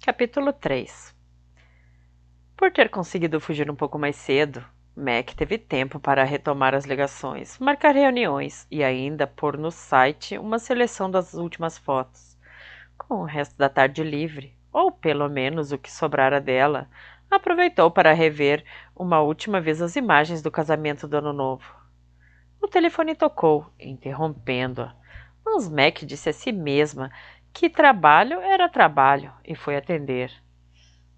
Capítulo 3. Por ter conseguido fugir um pouco mais cedo, Mac teve tempo para retomar as ligações, marcar reuniões e ainda pôr no site uma seleção das últimas fotos. Com o resto da tarde livre, ou pelo menos o que sobrara dela, aproveitou para rever uma última vez as imagens do casamento do Ano Novo. O telefone tocou, interrompendo-a, mas Mac disse a si mesma que trabalho era trabalho e foi atender.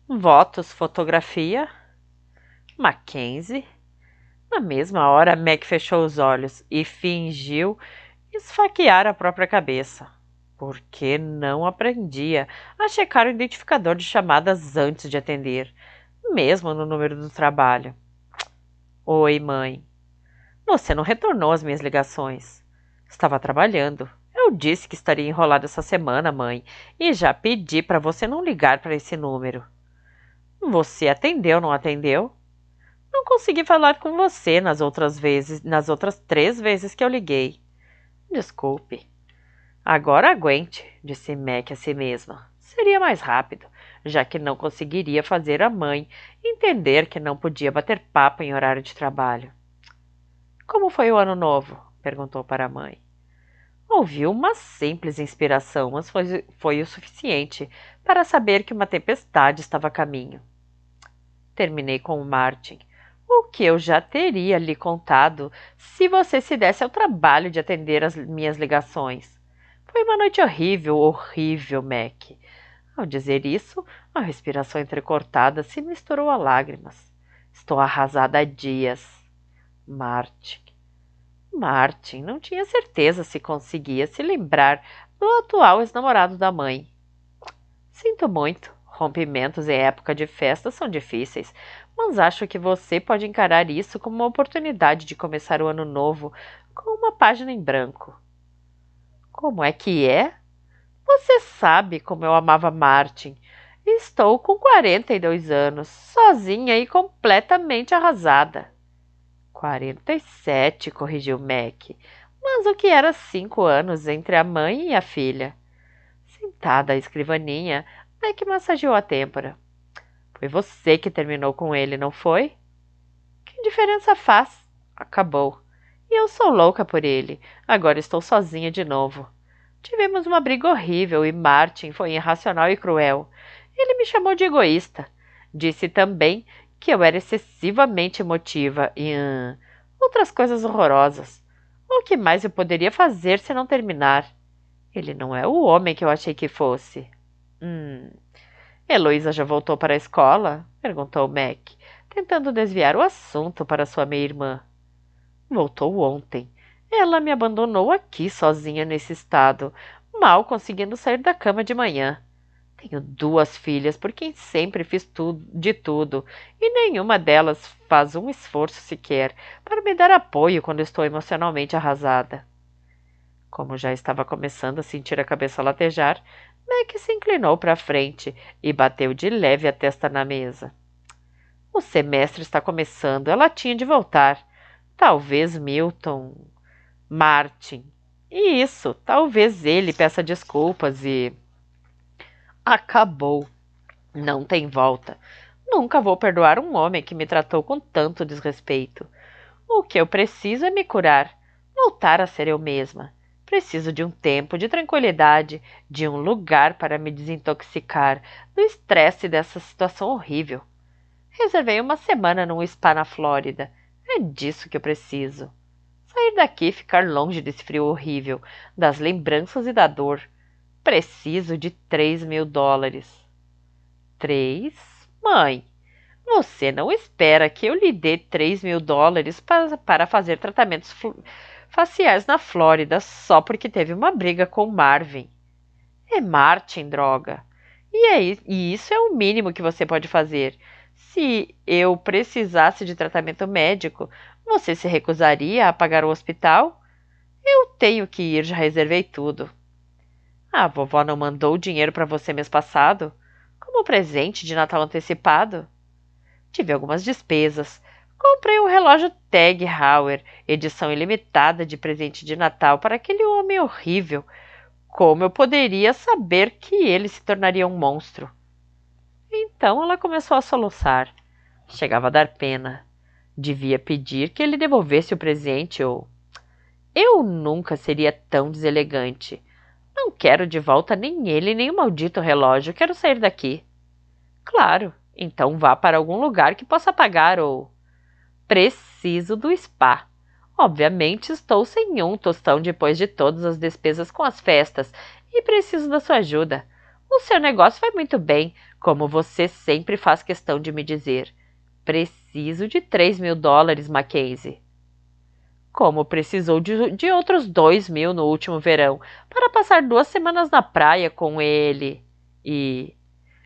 Votos, fotografia, Mackenzie. Na mesma hora, Mac fechou os olhos e fingiu esfaquear a própria cabeça. Por que não aprendia a checar o identificador de chamadas antes de atender, mesmo no número do trabalho? Oi, mãe. Você não retornou às minhas ligações. Estava trabalhando. Eu disse que estaria enrolado essa semana, mãe, e já pedi para você não ligar para esse número. Você atendeu, não atendeu? Não consegui falar com você nas outras 3 vezes que eu liguei. Desculpe. Agora aguente, disse Mac a si mesma. Seria mais rápido, já que não conseguiria fazer a mãe entender que não podia bater papo em horário de trabalho. Como foi o ano novo? Perguntou para a mãe. Ouviu uma simples inspiração, mas foi o suficiente para saber que uma tempestade estava a caminho. Terminei com o Martin, o que eu já teria lhe contado se você se desse ao trabalho de atender as minhas ligações. Foi uma noite horrível, horrível, Mac. Ao dizer isso, a respiração entrecortada se misturou a lágrimas. Estou arrasada há dias. Martin. Martin não tinha certeza se conseguia se lembrar do atual ex-namorado da mãe. Sinto muito. Rompimentos em época de festa são difíceis, mas acho que você pode encarar isso como uma oportunidade de começar o ano novo com uma página em branco. Como é que é? Você sabe como eu amava Martin. Estou com 42 anos, sozinha e completamente arrasada. 47, corrigiu Mac. Mas o que era 5 anos entre a mãe e a filha? Sentada à escrivaninha, Mac massageou a têmpora. Foi você que terminou com ele, não foi? Que diferença faz? Acabou. E eu sou louca por ele. Agora estou sozinha de novo. Tivemos uma briga horrível e Martin foi irracional e cruel. Ele me chamou de egoísta. Disse também que eu era excessivamente emotiva e outras coisas horrorosas. O que mais eu poderia fazer se não terminar? Ele não é o homem que eu achei que fosse. Heloísa já voltou para a escola? Perguntou Mac, tentando desviar o assunto para sua meia-irmã. Voltou ontem. Ela me abandonou aqui sozinha nesse estado, mal conseguindo sair da cama de manhã. Tenho 2 filhas por quem sempre fiz de tudo, e nenhuma delas faz um esforço sequer para me dar apoio quando estou emocionalmente arrasada. Como já estava começando a sentir a cabeça latejar, Mac se inclinou para a frente e bateu de leve a testa na mesa. O semestre está começando, ela tinha de voltar. Talvez Milton, Martin. E isso, talvez ele peça desculpas e... Acabou. Não tem volta. Nunca vou perdoar um homem que me tratou com tanto desrespeito. O que eu preciso é me curar, voltar a ser eu mesma. Preciso de um tempo de tranquilidade, de um lugar para me desintoxicar do estresse dessa situação horrível. Reservei uma semana num spa na Flórida. É disso que eu preciso. Sair daqui e ficar longe desse frio horrível, das lembranças e da dor. Preciso de US$ 3.000. 3? Mãe, você não espera que eu lhe dê US$ 3.000 para fazer tratamentos faciais na Flórida só porque teve uma briga com Marvin. É Martin, droga. E isso é o mínimo que você pode fazer. Se eu precisasse de tratamento médico, você se recusaria a pagar o hospital? Eu tenho que ir, já reservei tudo. A vovó não mandou o dinheiro para você mês passado? Como presente de Natal antecipado? Tive algumas despesas. Comprei um relógio Tag Heuer, edição ilimitada de presente de Natal para aquele homem horrível. Como eu poderia saber que ele se tornaria um monstro? Então ela começou a soluçar. Chegava a dar pena. Devia pedir que ele devolvesse o presente ou... Eu nunca seria tão deselegante. Não quero de volta nem ele, nem o maldito relógio. Quero sair daqui. Claro, então vá para algum lugar que possa pagar ou... Preciso do spa. Obviamente estou sem um tostão depois de todas as despesas com as festas e preciso da sua ajuda. O seu negócio vai muito bem, como você sempre faz questão de me dizer. Preciso de $3.000, Mackenzie. Como precisou de outros 2.000 no último verão, para passar 2 semanas na praia com ele. E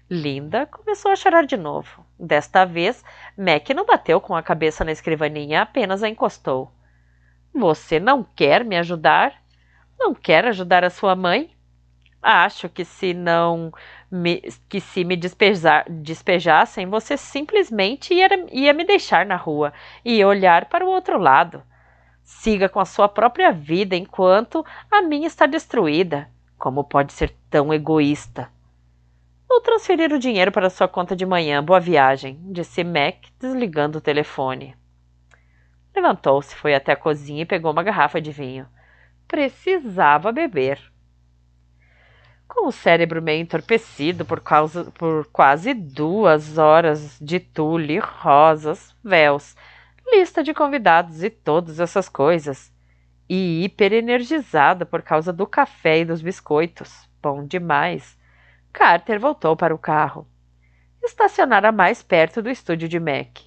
Linda começou a chorar de novo. Desta vez, Mac não bateu com a cabeça na escrivaninha, apenas a encostou. Você não quer me ajudar? Não quer ajudar a sua mãe? Acho que se me despejassem, você simplesmente ia me deixar na rua e olhar para o outro lado. Siga com a sua própria vida enquanto a minha está destruída. Como pode ser tão egoísta? Vou transferir o dinheiro para sua conta de manhã. Boa viagem, disse Mac, desligando o telefone. Levantou-se, foi até a cozinha e pegou uma garrafa de vinho. Precisava beber. Com o cérebro meio entorpecido por quase 2 horas de tule, rosas, véus, lista de convidados e todas essas coisas, e hiperenergizada por causa do café e dos biscoitos, bom demais, Carter voltou para o carro. Estacionara mais perto do estúdio de Mac.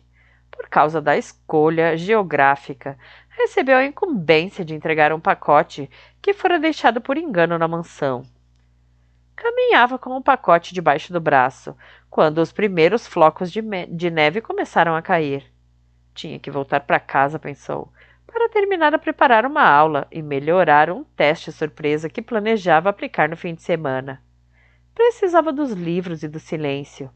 Por causa da escolha geográfica, recebeu a incumbência de entregar um pacote que fora deixado por engano na mansão. Caminhava com um pacote debaixo do braço, quando os primeiros flocos de neve começaram a cair. Tinha que voltar para casa, pensou, para terminar a preparar uma aula e melhorar um teste surpresa que planejava aplicar no fim de semana. Precisava dos livros e do silêncio.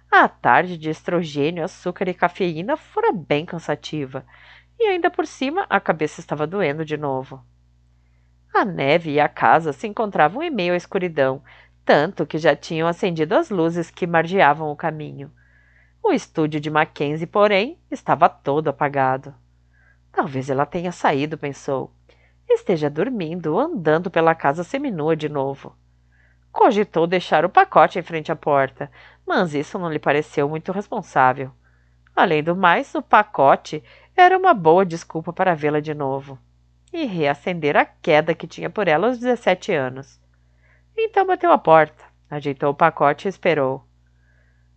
A tarde de estrogênio, açúcar e cafeína fora bem cansativa, e ainda por cima a cabeça estava doendo de novo. A neve e a casa se encontravam em meio à escuridão, tanto que já tinham acendido as luzes que margeavam o caminho. O estúdio de Mackenzie, porém, estava todo apagado. Talvez ela tenha saído, pensou. Esteja dormindo ou andando pela casa seminua de novo. Cogitou deixar o pacote em frente à porta, mas isso não lhe pareceu muito responsável. Além do mais, o pacote era uma boa desculpa para vê-la de novo e reacender a queda que tinha por ela aos 17 anos. Então bateu à porta, ajeitou o pacote e esperou.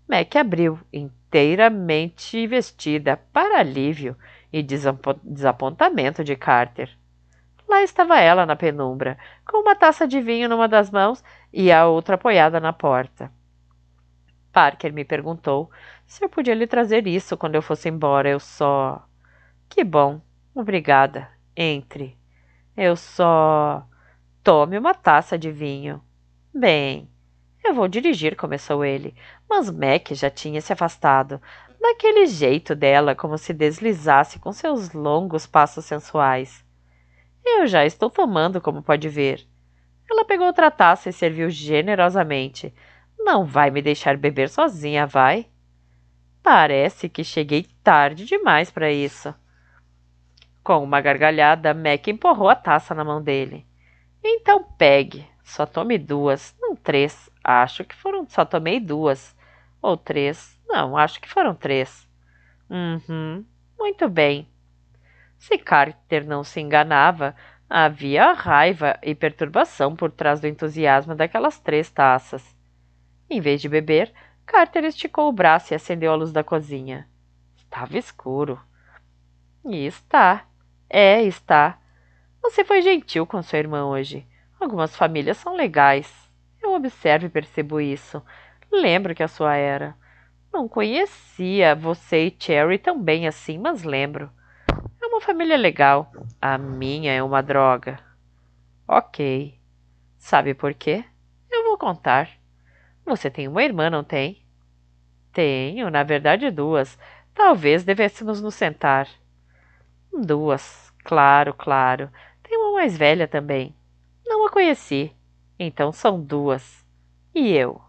Mac abriu, inteiramente vestida, para alívio e desapontamento de Carter. Lá estava ela na penumbra, com uma taça de vinho numa das mãos e a outra apoiada na porta. Parker me perguntou se eu podia lhe trazer isso quando eu fosse embora. Eu só... Que bom, obrigada. Entre. Eu só... Tome uma taça de vinho. Bem, eu vou dirigir, começou ele, mas Mac já tinha se afastado, daquele jeito dela, como se deslizasse com seus longos passos sensuais. Eu já estou tomando, como pode ver. Ela pegou outra taça e serviu generosamente. Não vai me deixar beber sozinha, vai? Parece que cheguei tarde demais para isso. Com uma gargalhada, Mac empurrou a taça na mão dele. Então pegue. Só tome 2, não 3. Acho que foram... Só tomei 2. Ou 3. Não, acho que foram 3. Muito bem. Se Carter não se enganava, havia raiva e perturbação por trás do entusiasmo daquelas 3 taças. Em vez de beber, Carter esticou o braço e acendeu a luz da cozinha. Estava escuro. E está. Está. Você foi gentil com sua irmã hoje. Algumas famílias são legais. Eu observo e percebo isso. Lembro que a sua era. Não conhecia você e Cherry tão bem assim, mas lembro. É uma família legal. A minha é uma droga. Ok. Sabe por quê? Eu vou contar. Você tem uma irmã, não tem? Tenho, na verdade, 2. Talvez devêssemos nos sentar. 2. Claro, claro. Tem uma mais velha também. Não a conheci. Então são 2. E eu?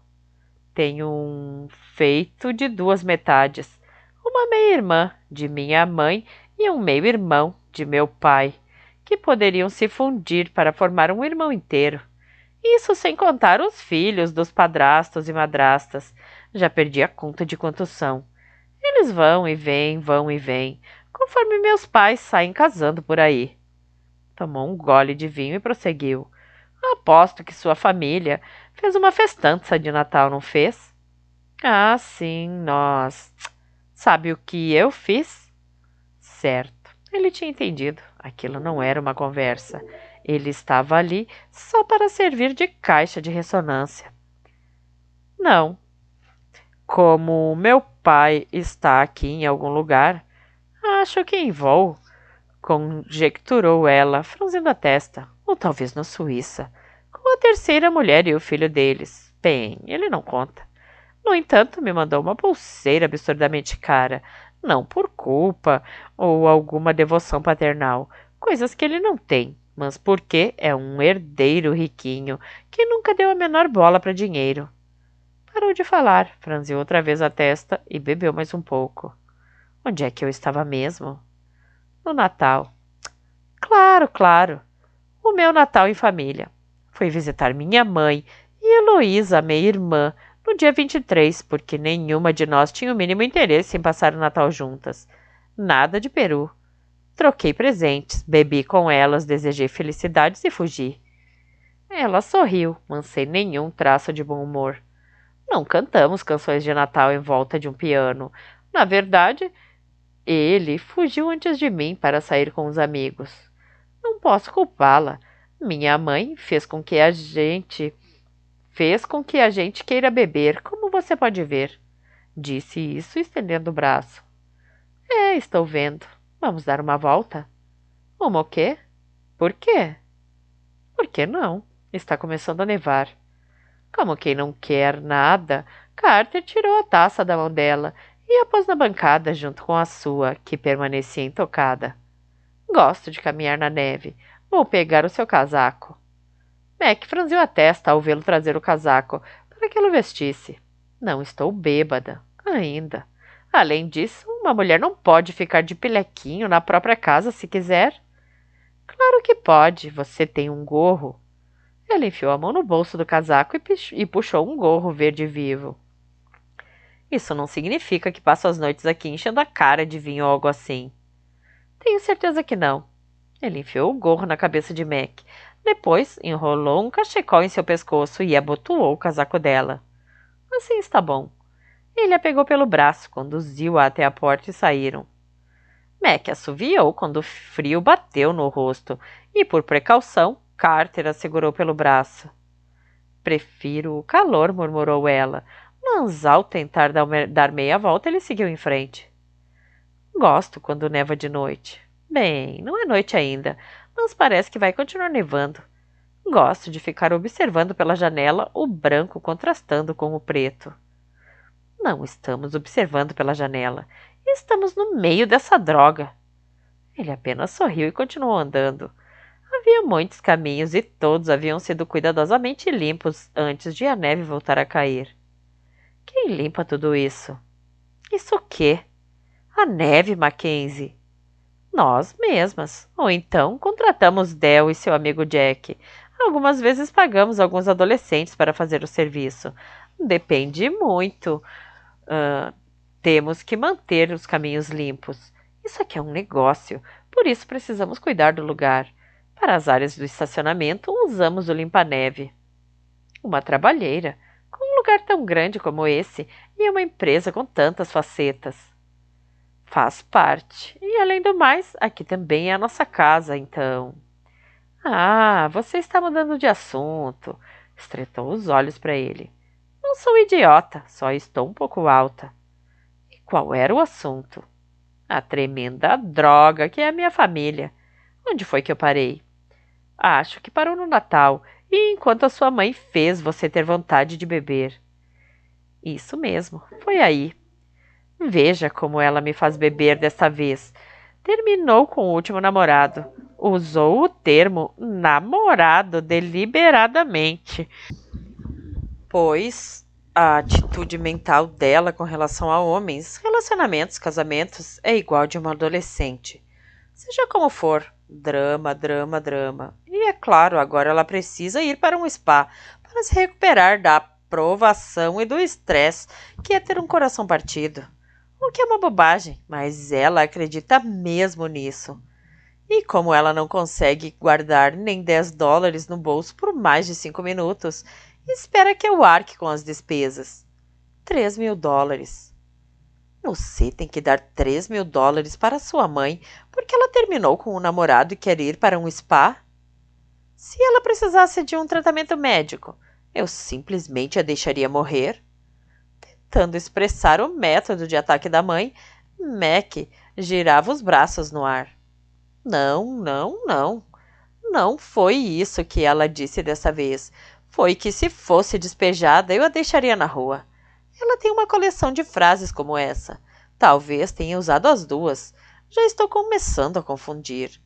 tenho feito de duas metades, uma meia-irmã de minha mãe e um meio-irmão de meu pai, que poderiam se fundir para formar um irmão inteiro. Isso sem contar os filhos dos padrastos e madrastas. Já perdi a conta de quantos são. Eles vão e vêm, conforme meus pais saem casando por aí. Tomou um gole de vinho e prosseguiu. Aposto que sua família fez uma festança de Natal, não fez? Ah, sim, nós. Sabe o que eu fiz? Certo. Ele tinha entendido. Aquilo não era uma conversa. Ele estava ali só para servir de caixa de ressonância. Não. Como meu pai está aqui em algum lugar, acho que em voo, conjecturou ela, franzindo a testa, ou talvez na Suíça, com a terceira mulher e o filho deles. Bem, ele não conta. No entanto, me mandou uma pulseira absurdamente cara, não por culpa ou alguma devoção paternal, coisas que ele não tem, mas porque é um herdeiro riquinho que nunca deu a menor bola para dinheiro. Parou de falar, franziu outra vez a testa e bebeu mais um pouco. Onde é que eu estava mesmo? No Natal. Claro, claro. O meu Natal em família. Fui visitar minha mãe e Heloísa, minha irmã, no dia 23, porque nenhuma de nós tinha o mínimo interesse em passar o Natal juntas. Nada de peru. Troquei presentes, bebi com elas, desejei felicidades e fugi. Ela sorriu, mas sem nenhum traço de bom humor. Não cantamos canções de Natal em volta de um piano. Na verdade, ele fugiu antes de mim para sair com os amigos. Não posso culpá-la. Minha mãe fez com que a gente queira beber, como você pode ver. Disse isso estendendo o braço. É, estou vendo. Vamos dar uma volta? Uma o quê? Por quê? Por que não? Está começando a nevar. Como quem não quer nada, Carter tirou a taça da mão dela e a pôs na bancada junto com a sua, que permanecia intocada. Gosto de caminhar na neve. Vou pegar o seu casaco. Mac franziu a testa ao vê-lo trazer o casaco para que ela o vestisse. Não estou bêbada. Ainda. Além disso, uma mulher não pode ficar de pilequinho na própria casa se quiser. Claro que pode. Você tem um gorro. Ela enfiou a mão no bolso do casaco e puxou um gorro verde vivo. Isso não significa que passo as noites aqui enchendo a cara de vinho ou algo assim. Tenho certeza que não. Ele enfiou o gorro na cabeça de Mac. Depois enrolou um cachecol em seu pescoço e abotoou o casaco dela. Assim está bom. Ele a pegou pelo braço, conduziu-a até a porta e saíram. Mac assoviou quando o frio bateu no rosto e, por precaução, Carter a segurou pelo braço. Prefiro o calor, murmurou ela, mas ao tentar dar meia volta, ele seguiu em frente. Gosto quando neva de noite. Bem, não é noite ainda, mas parece que vai continuar nevando. Gosto de ficar observando pela janela o branco contrastando com o preto. Não estamos observando pela janela. Estamos no meio dessa droga. Ele apenas sorriu e continuou andando. Havia muitos caminhos e todos haviam sido cuidadosamente limpos antes de a neve voltar a cair. Quem limpa tudo isso? Isso o quê? A neve, Mackenzie. Nós mesmas. Ou então contratamos Del e seu amigo Jack. Algumas vezes pagamos alguns adolescentes para fazer o serviço. Depende muito. Temos que manter os caminhos limpos. Isso aqui é um negócio, por isso precisamos cuidar do lugar. Para as áreas do estacionamento, usamos o limpa-neve. Uma trabalheira, com um lugar tão grande como esse e uma empresa com tantas facetas. Faz parte. E, além do mais, aqui também é a nossa casa, então. Ah, você está mudando de assunto. Estreitou os olhos para ele. Não sou idiota, só estou um pouco alta. E qual era o assunto? A tremenda droga que é a minha família. Onde foi que eu parei? Acho que parou no Natal, e enquanto a sua mãe fez você ter vontade de beber. Isso mesmo, foi aí. Veja como ela me faz beber desta vez. Terminou com o último namorado. Usou o termo namorado deliberadamente, pois A atitude mental dela com relação a homens, relacionamentos, casamentos é igual de uma adolescente. Seja como for, drama, drama, drama. E é claro, agora ela precisa ir para um spa para se recuperar da provação e do estresse que é ter um coração partido. O que é uma bobagem, mas ela acredita mesmo nisso. E como ela não consegue guardar nem US$ 10 no bolso por mais de 5 minutos, espera que eu arque com as despesas. US$ 3.000. Você tem que dar US$ 3.000 para sua mãe porque ela terminou com um namorado e quer ir para um spa? Se ela precisasse de um tratamento médico, eu simplesmente a deixaria morrer? Tentando expressar o método de ataque da mãe, Mac girava os braços no ar. Não, não, não. Não foi isso que ela disse dessa vez. Foi que se fosse despejada, eu a deixaria na rua. Ela tem uma coleção de frases como essa. Talvez tenha usado as duas. Já estou começando a confundir.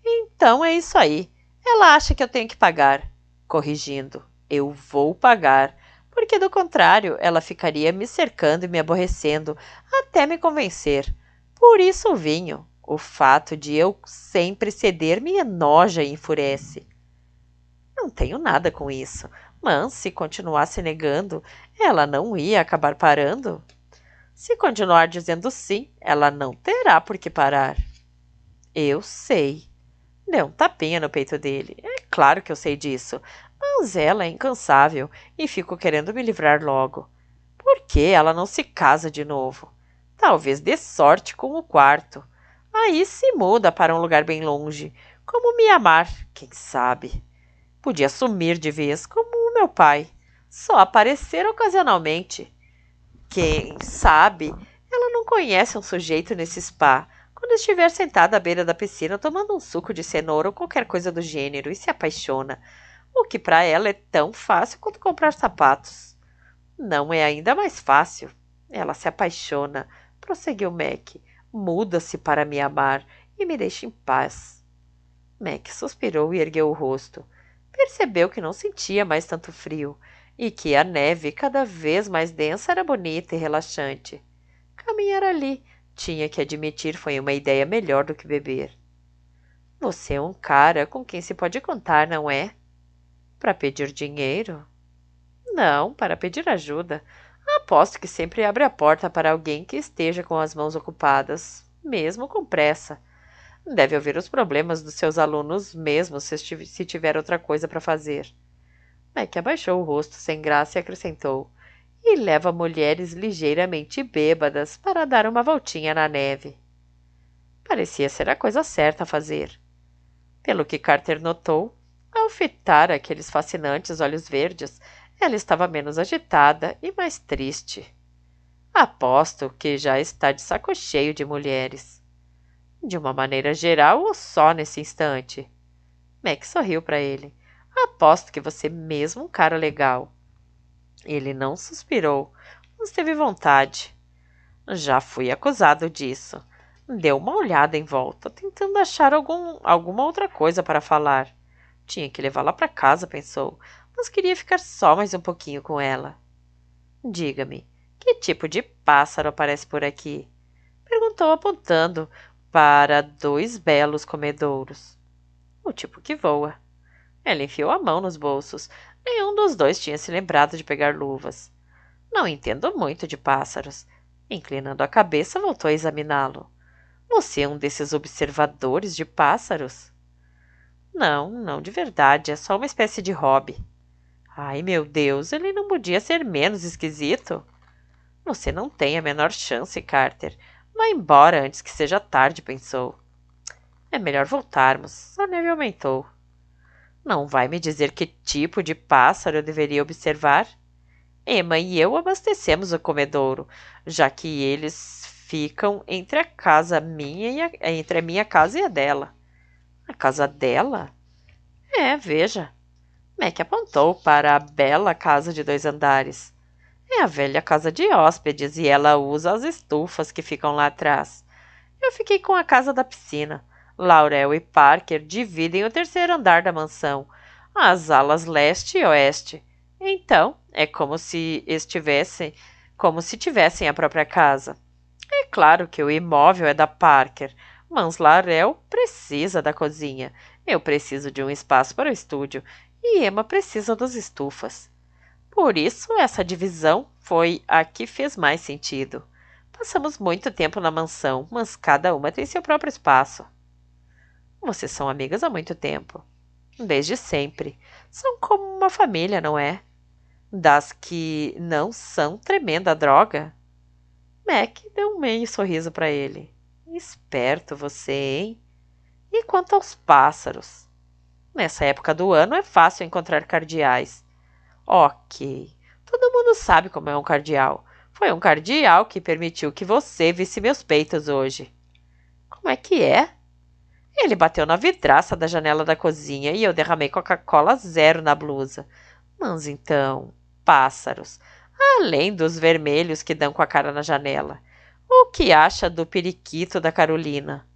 Então é isso aí. Ela acha que eu tenho que pagar. Corrigindo. Eu vou pagar. Porque do contrário, ela ficaria me cercando e me aborrecendo até me convencer. Por isso o vinho. O fato de eu sempre ceder me enoja e enfurece. Não tenho nada com isso, mas se continuasse negando, ela não ia acabar parando? Se continuar dizendo sim, ela não terá por que parar. Eu sei. Deu um tapinha no peito dele. É claro que eu sei disso, mas ela é incansável e fico querendo me livrar logo. Por que ela não se casa de novo? Talvez dê sorte com o quarto. Aí se muda para um lugar bem longe, como Mianmar, quem sabe? Podia sumir de vez, como o meu pai. Só aparecer ocasionalmente. Quem sabe ela não conhece um sujeito nesse spa quando estiver sentada à beira da piscina tomando um suco de cenoura ou qualquer coisa do gênero e se apaixona, o que para ela é tão fácil quanto comprar sapatos. Não é ainda mais fácil. Ela se apaixona, prosseguiu Mac. Muda-se para me amar e me deixa em paz. Mac suspirou e ergueu o rosto. Percebeu que não sentia mais tanto frio e que a neve, cada vez mais densa, era bonita e relaxante. Caminhar ali, tinha que admitir, foi uma ideia melhor do que beber. Você é um cara com quem se pode contar, não é? Para pedir dinheiro? Não, para pedir ajuda. Aposto que sempre abre a porta para alguém que esteja com as mãos ocupadas, mesmo com pressa. Deve ouvir os problemas dos seus alunos mesmo se tiver outra coisa para fazer. Mac abaixou o rosto sem graça e acrescentou: e leva mulheres ligeiramente bêbadas para dar uma voltinha na neve. Parecia ser a coisa certa a fazer. Pelo que Carter notou, ao fitar aqueles fascinantes olhos verdes, ela estava menos agitada e mais triste. Aposto que já está de saco cheio de mulheres. De uma maneira geral ou só nesse instante? Mac sorriu para ele. Aposto que você é mesmo um cara legal. Ele não suspirou, mas teve vontade. Já fui acusado disso. Deu uma olhada em volta, tentando achar alguma outra coisa para falar. Tinha que levá-la para casa, pensou, mas queria ficar só mais um pouquinho com ela. Diga-me, que tipo de pássaro aparece por aqui? Perguntou apontando para dois belos comedouros. O tipo que voa. Ela enfiou a mão nos bolsos. Nenhum dos dois tinha se lembrado de pegar luvas. Não entendo muito de pássaros. Inclinando a cabeça, voltou a examiná-lo. Você é um desses observadores de pássaros? Não, não de verdade. É só uma espécie de hobby. Ai, meu Deus, ele não podia ser menos esquisito. Você não tem a menor chance, Carter. Vá embora antes que seja tarde, pensou. É melhor voltarmos. A neve aumentou. Não vai me dizer que tipo de pássaro eu deveria observar? Emma e eu abastecemos o comedouro, já que eles ficam entre a casa minha entre a minha casa e a dela. A casa dela? É, veja. Mac apontou para a bela casa de 2 andares. É a velha casa de hóspedes e ela usa as estufas que ficam lá atrás. Eu fiquei com a casa da piscina. Laurel e Parker dividem o terceiro andar da mansão, as alas leste e oeste. Então, É como se tivessem a própria casa. É claro que o imóvel é da Parker, mas Larel precisa da cozinha. Eu preciso de um espaço para o estúdio e Emma precisa das estufas. Por isso, essa divisão foi a que fez mais sentido. Passamos muito tempo na mansão, mas cada uma tem seu próprio espaço. Vocês são amigas há muito tempo. Desde sempre. São como uma família, não é? Das que não são tremenda droga. Mac deu um meio sorriso para ele. Esperto você, hein? E quanto aos pássaros? Nessa época do ano é fácil encontrar cardeais. Ok. Todo mundo sabe como é um cardeal. Foi um cardeal que permitiu que você visse meus peitos hoje. Como é que é? Ele bateu na vidraça da janela da cozinha e eu derramei Coca-Cola zero na blusa. Mas então, pássaros, além dos vermelhos que dão com a cara na janela, o que acha do periquito da Carolina?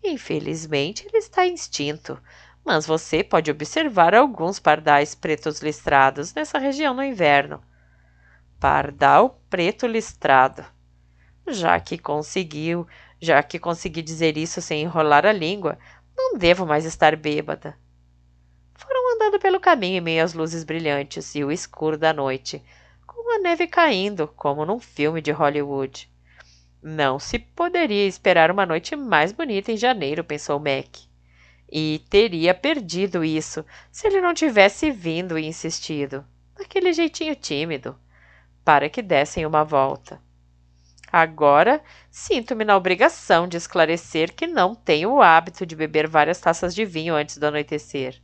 Infelizmente, ele está extinto, mas você pode observar alguns pardais pretos listrados nessa região no inverno. Pardal preto listrado. Já que conseguiu, já que consegui dizer isso sem enrolar a língua, não devo mais estar bêbada. Foram andando pelo caminho em meio às luzes brilhantes e o escuro da noite, com a neve caindo, como num filme de Hollywood. Não se poderia esperar uma noite mais bonita em janeiro, pensou Mac. E teria perdido isso se ele não tivesse vindo e insistido, daquele jeitinho tímido, para que dessem uma volta. Agora sinto-me na obrigação de esclarecer que não tenho o hábito de beber várias taças de vinho antes do anoitecer.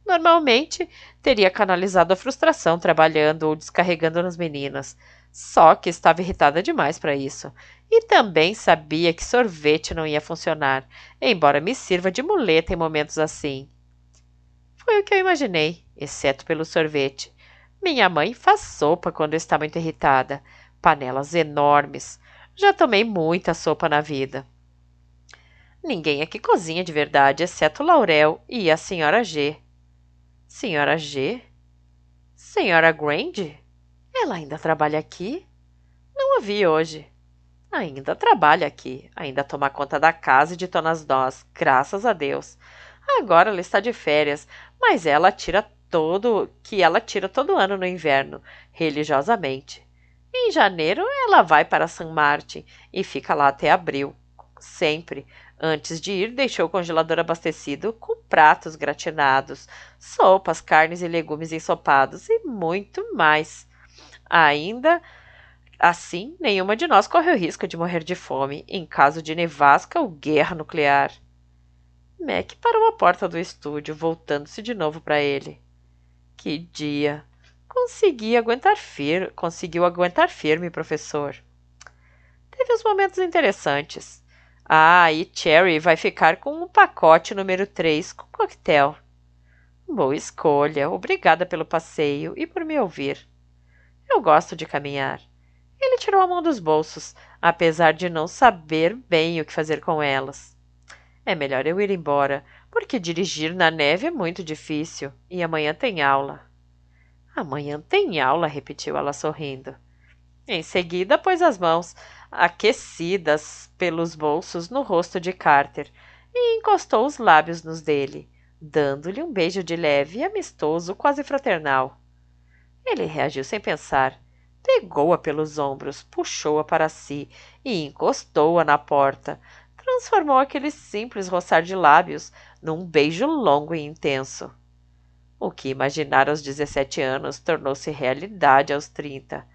Normalmente, teria canalizado a frustração trabalhando ou descarregando nas meninas. Só que estava irritada demais para isso. E também sabia que sorvete não ia funcionar, embora me sirva de muleta em momentos assim. Foi o que eu imaginei, exceto pelo sorvete. Minha mãe faz sopa quando está muito irritada. Panelas enormes. Já tomei muita sopa na vida. Ninguém aqui cozinha de verdade, exceto Laurel e a senhora G. Senhora G? Senhora Grande? Ela ainda trabalha aqui? Não a vi hoje. Ainda trabalha aqui, ainda toma conta da casa e de Tonas Nós, graças a Deus. Agora ela está de férias, mas ela tira todo ano no inverno, religiosamente. Em janeiro ela vai para San Martin e fica lá até abril, como sempre. Antes de ir, deixou o congelador abastecido com pratos gratinados, sopas, carnes e legumes ensopados e muito mais. Ainda assim, nenhuma de nós corre o risco de morrer de fome em caso de nevasca ou guerra nuclear. Mac parou à porta do estúdio, voltando-se de novo para ele. Que dia! Conseguiu aguentar firme, professor. Teve uns momentos interessantes. Ah, e Cherry vai ficar com um pacote número 3 com coquetel. Boa escolha. Obrigada pelo passeio e por me ouvir. Eu gosto de caminhar. Ele tirou a mão dos bolsos, apesar de não saber bem o que fazer com elas. É melhor eu ir embora, porque dirigir na neve é muito difícil e amanhã tem aula. Amanhã tem aula, repetiu ela sorrindo. Em seguida, pôs as mãos, aquecidas pelos bolsos, no rosto de Carter e encostou os lábios nos dele, dando-lhe um beijo de leve e amistoso, quase fraternal. Ele reagiu sem pensar. Pegou-a pelos ombros, puxou-a para si e encostou-a na porta. Transformou aquele simples roçar de lábios num beijo longo e intenso. O que imaginara aos 17 anos tornou-se realidade aos 30.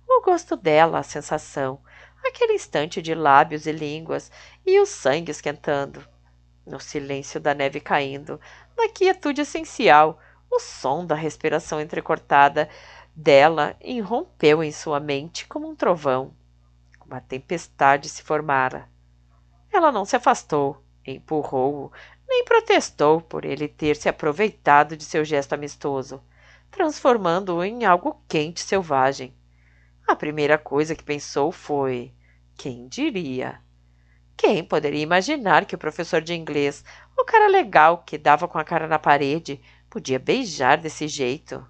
O gosto dela, a sensação, aquele instante de lábios e línguas e o sangue esquentando. No silêncio da neve caindo, na quietude essencial, o som da respiração entrecortada dela irrompeu em sua mente como um trovão. Uma tempestade se formara. Ela não se afastou, empurrou-o, nem protestou por ele ter se aproveitado de seu gesto amistoso, transformando-o em algo quente e selvagem. A primeira coisa que pensou foi: quem diria? Quem poderia imaginar que o professor de inglês, o cara legal que dava com a cara na parede, podia beijar desse jeito?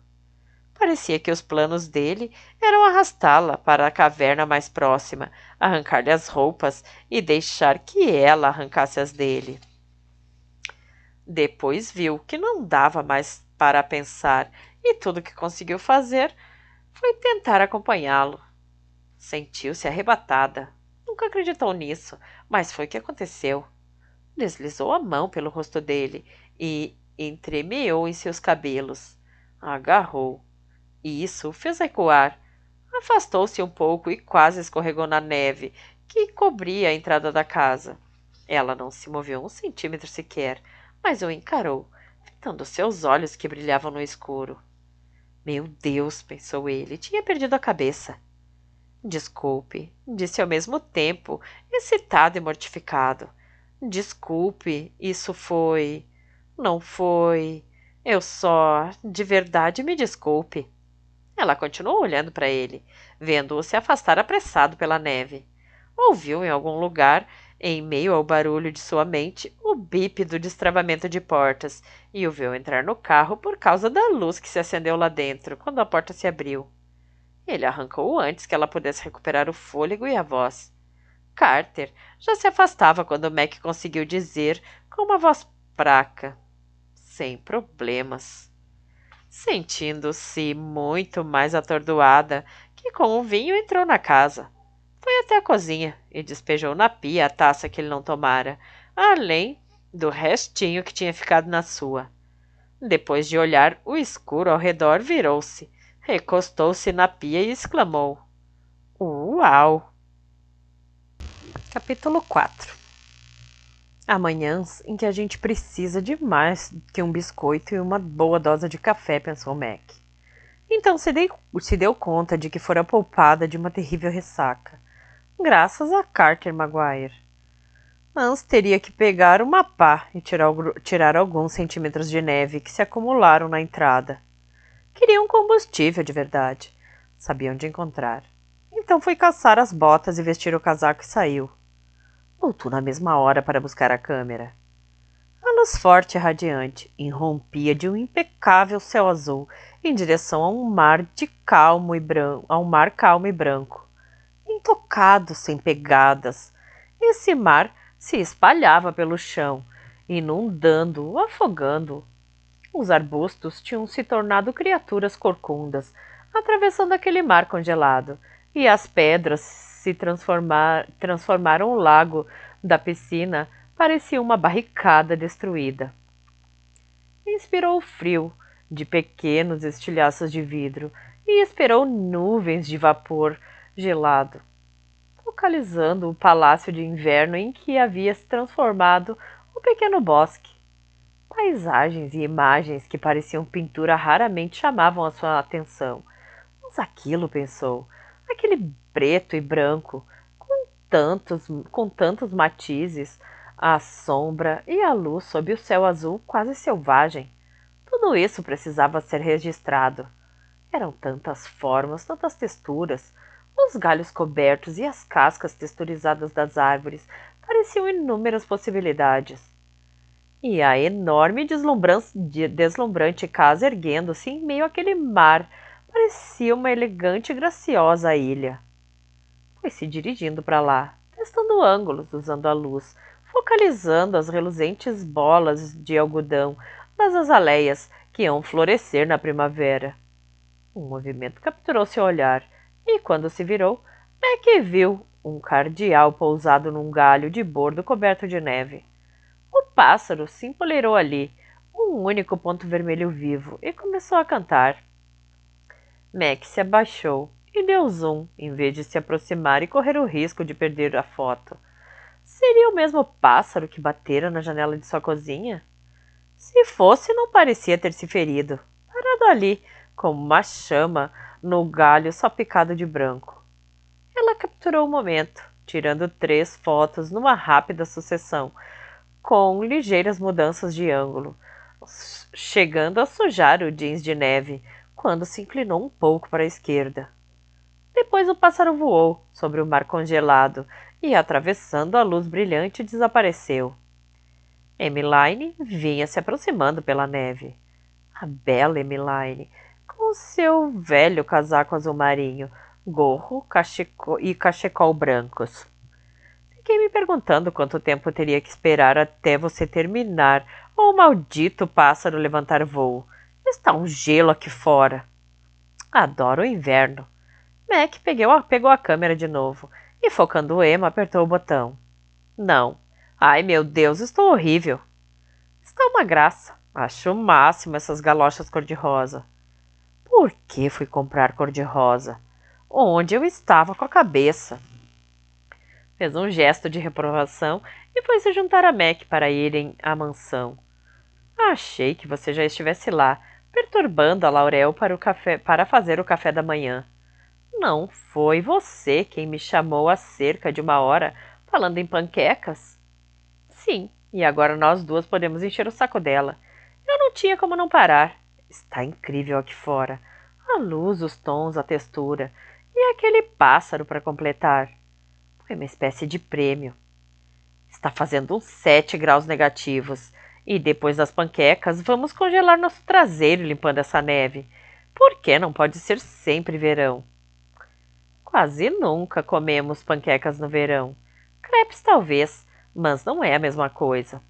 Parecia que os planos dele eram arrastá-la para a caverna mais próxima, arrancar-lhe as roupas e deixar que ela arrancasse as dele. Depois viu que não dava mais para pensar e tudo que conseguiu fazer foi tentar acompanhá-lo. Sentiu-se arrebatada. Nunca acreditou nisso, mas foi o que aconteceu. Deslizou a mão pelo rosto dele e entremeou em seus cabelos. Agarrou. E isso o fez recuar. Afastou-se um pouco e quase escorregou na neve que cobria a entrada da casa. Ela não se moveu um centímetro sequer, mas o encarou, fitando seus olhos que brilhavam no escuro. Meu Deus, pensou ele, tinha perdido a cabeça. Desculpe, disse ao mesmo tempo, excitado e mortificado. Desculpe, isso foi. Não foi. Eu só. De verdade, me desculpe. Ela continuou olhando para ele, vendo-o se afastar apressado pela neve. Ouviu em algum lugar, em meio ao barulho de sua mente, o bip do destravamento de portas e o viu entrar no carro por causa da luz que se acendeu lá dentro, quando a porta se abriu. Ele arrancou antes que ela pudesse recuperar o fôlego e a voz. Carter já se afastava quando Mac conseguiu dizer, com uma voz fraca, sem problemas. Sentindo-se muito mais atordoada que com o vinho, entrou na casa. Foi até a cozinha e despejou na pia a taça que ele não tomara, além do restinho que tinha ficado na sua. Depois de olhar o escuro ao redor, virou-se, recostou-se na pia e exclamou: Uau! Capítulo 4. Há manhãs em que a gente precisa de mais que um biscoito e uma boa dose de café, pensou Mac. Então se deu conta de que fora poupada de uma terrível ressaca, graças a Carter Maguire. Mas teria que pegar uma pá e tirar alguns centímetros de neve que se acumularam na entrada. Queriam combustível de verdade. Sabia onde encontrar. Então foi caçar as botas e vestir o casaco e saiu. Voltou na mesma hora para buscar a câmera. A luz forte e radiante irrompia de um impecável céu azul em direção a um mar calmo e branco, intocado, sem pegadas. Esse mar se espalhava pelo chão, inundando-o, afogando-o. Os arbustos tinham se tornado criaturas corcundas, atravessando aquele mar congelado, e as pedras transformaram o lago da piscina, parecia uma barricada destruída. Inspirou o frio de pequenos estilhaços de vidro e esperou nuvens de vapor gelado, localizando o palácio de inverno em que havia se transformado um pequeno bosque. Paisagens e imagens que pareciam pintura raramente chamavam a sua atenção. Mas aquilo, pensou, aquele preto e branco, com tantos matizes, a sombra e a luz sob o céu azul quase selvagem. Tudo isso precisava ser registrado. Eram tantas formas, tantas texturas. Os galhos cobertos e as cascas texturizadas das árvores pareciam inúmeras possibilidades. E a enorme e deslumbrante casa erguendo-se em meio àquele mar parecia uma elegante e graciosa ilha. Foi se dirigindo para lá, testando ângulos, usando a luz, focalizando as reluzentes bolas de algodão das azaleias que iam florescer na primavera. Um movimento capturou seu olhar, e quando se virou, Mac viu um cardeal pousado num galho de bordo coberto de neve. O pássaro se empoleirou ali, um único ponto vermelho vivo, e começou a cantar. Mac se abaixou e deu zoom, em vez de se aproximar e correr o risco de perder a foto. Seria o mesmo pássaro que batera na janela de sua cozinha? Se fosse, não parecia ter se ferido, parado ali, como uma chama no galho salpicado de branco. Ela capturou o momento, tirando 3 fotos numa rápida sucessão, com ligeiras mudanças de ângulo, chegando a sujar o jeans de neve, quando se inclinou um pouco para a esquerda. Depois o pássaro voou sobre o mar congelado e, atravessando a luz brilhante, desapareceu. Emmeline vinha se aproximando pela neve. A bela Emmeline, com seu velho casaco azul marinho, gorro e cachecol brancos. Fiquei me perguntando quanto tempo teria que esperar até você terminar, ou o maldito pássaro levantar voo. Está um gelo aqui fora. Adoro o inverno. Mac pegou a câmera de novo e, focando Emma, apertou o botão. Não. Ai, meu Deus, estou horrível. Está uma graça. Acho o máximo essas galochas cor-de-rosa. Por que fui comprar cor-de-rosa? Onde eu estava com a cabeça? Fez um gesto de reprovação e foi se juntar a Mac para irem à mansão. Achei que você já estivesse lá, perturbando a Laurel para fazer o café da manhã. Não foi você quem me chamou há cerca de uma hora falando em panquecas? Sim, e agora nós duas podemos encher o saco dela. Eu não tinha como não parar. Está incrível aqui fora. A luz, os tons, a textura. E aquele pássaro para completar. Foi uma espécie de prêmio. Está fazendo uns 7 graus negativos. E depois das panquecas, vamos congelar nosso traseiro limpando essa neve. Por que não pode ser sempre verão? Quase nunca comemos panquecas no verão. Crepes talvez, mas não é a mesma coisa.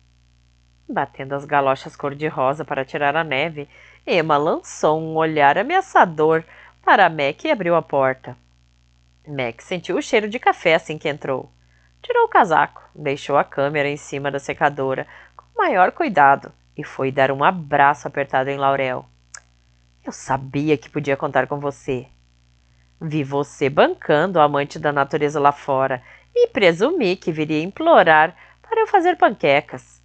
Batendo as galochas cor-de-rosa para tirar a neve, Emma lançou um olhar ameaçador para Mac e abriu a porta. Mac sentiu o cheiro de café assim que entrou. Tirou o casaco, deixou a câmera em cima da secadora com o maior cuidado e foi dar um abraço apertado em Laurel. Eu sabia que podia contar com você. Vi você bancando o amante da natureza lá fora e presumi que viria implorar para eu fazer panquecas.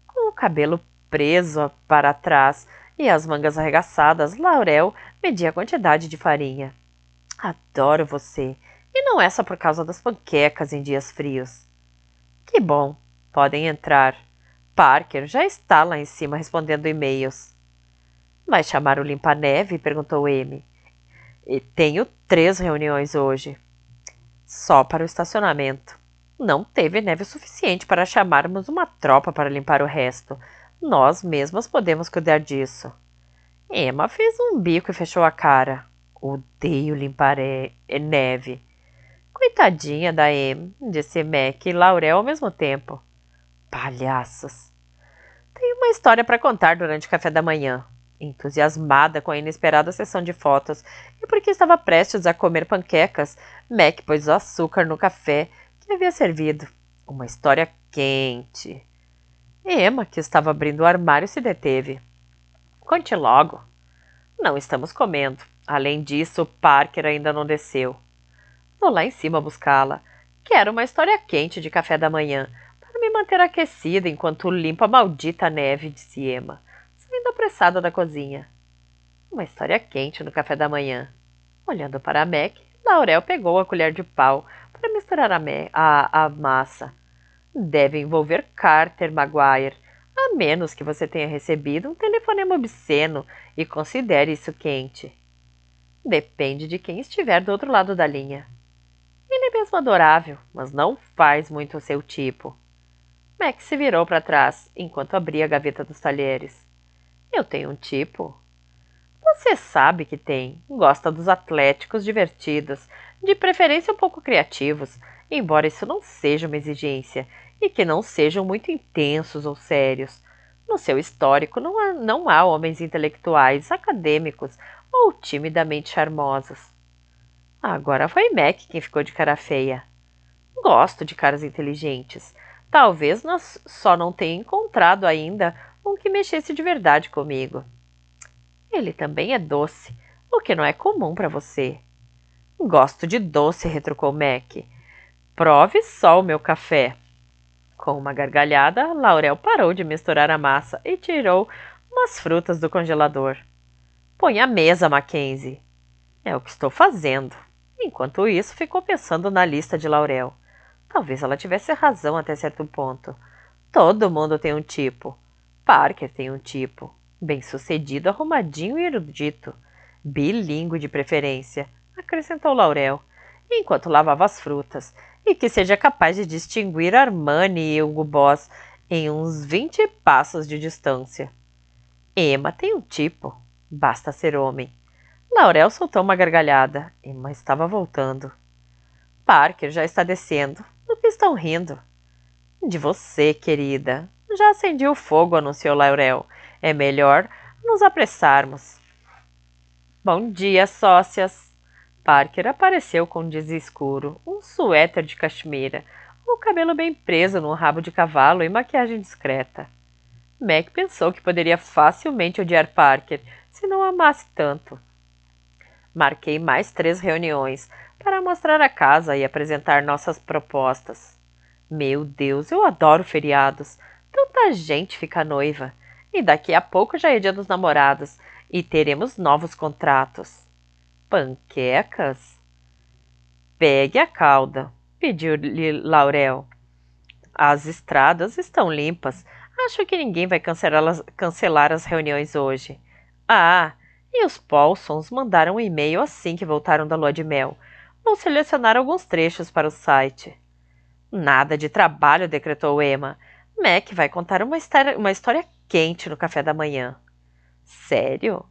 Com o cabelo preso para trás e as mangas arregaçadas, Laurel media a quantidade de farinha. Adoro você, e não é só por causa das panquecas em dias frios. Que bom, podem entrar. Parker já está lá em cima respondendo e-mails. Vai chamar o limpa-neve? Perguntou Amy. E tenho 3 reuniões hoje. Só para o estacionamento. Não teve neve suficiente para chamarmos uma tropa para limpar o resto. Nós mesmas podemos cuidar disso. Emma fez um bico e fechou a cara. Odeio limpar neve. Coitadinha da Em, disse Mac e Laurel ao mesmo tempo. Palhaços. Tenho uma história para contar durante o café da manhã. Entusiasmada com a inesperada sessão de fotos e porque estava prestes a comer panquecas, Mac pôs açúcar no café que havia servido. Uma história quente. Emma, que estava abrindo o armário, se deteve. Conte logo. Não estamos comendo. Além disso, Parker ainda não desceu. Vou lá em cima buscá-la. Quero uma história quente de café da manhã, para me manter aquecida enquanto limpo a maldita neve, disse Emma, saindo apressada da cozinha. Uma história quente no café da manhã. Olhando para a Mac, Laurel pegou a colher de pau para misturar a massa. Deve envolver Carter Maguire, a menos que você tenha recebido um telefonema obsceno e considere isso quente. Depende de quem estiver do outro lado da linha. Ele é mesmo adorável, mas não faz muito o seu tipo. Max se virou para trás, enquanto abria a gaveta dos talheres. Eu tenho um tipo? Você sabe que tem. Gosta dos atléticos divertidos, de preferência um pouco criativos, embora isso não seja uma exigência, e que não sejam muito intensos ou sérios. No seu histórico não há homens intelectuais, acadêmicos ou timidamente charmosos. Agora foi Mac quem ficou de cara feia. Gosto de caras inteligentes. Talvez só não tenha encontrado ainda um que mexesse de verdade comigo. Ele também é doce, o que não é comum para você. Gosto de doce, retrucou Mac. Prove só o meu café. Com uma gargalhada, Laurel parou de misturar a massa e tirou umas frutas do congelador. Põe à mesa, Mackenzie. É o que estou fazendo. Enquanto isso, ficou pensando na lista de Laurel. Talvez ela tivesse razão até certo ponto. Todo mundo tem um tipo. Parker tem um tipo. Bem-sucedido, arrumadinho e erudito. Bilíngue de preferência, acrescentou Laurel, enquanto lavava as frutas, e que seja capaz de distinguir Armani e Hugo Boss em uns 20 passos de distância. Emma tem um tipo. Basta ser homem. Laurel soltou uma gargalhada. Emma estava voltando. Parker já está descendo. Do que estão rindo? De você, querida. Já acendi o fogo, anunciou Laurel. É melhor nos apressarmos. Bom dia, sócias. Parker apareceu com um jeans escuro, um suéter de cachemira, o cabelo bem preso num rabo de cavalo e maquiagem discreta. Mac pensou que poderia facilmente odiar Parker se não amasse tanto. Marquei mais 3 reuniões para mostrar a casa e apresentar nossas propostas. Meu Deus, eu adoro feriados. Tanta gente fica noiva. E daqui a pouco já é dia dos namorados e teremos novos contratos. Panquecas? Pegue a cauda, pediu-lhe Laurel. As estradas estão limpas. Acho que ninguém vai cancelar as reuniões hoje. Ah, e os Paulsons mandaram um e-mail assim que voltaram da lua de mel. Vou selecionar alguns trechos para o site. Nada de trabalho, decretou Emma. Mac vai contar uma história quente no café da manhã. Sério?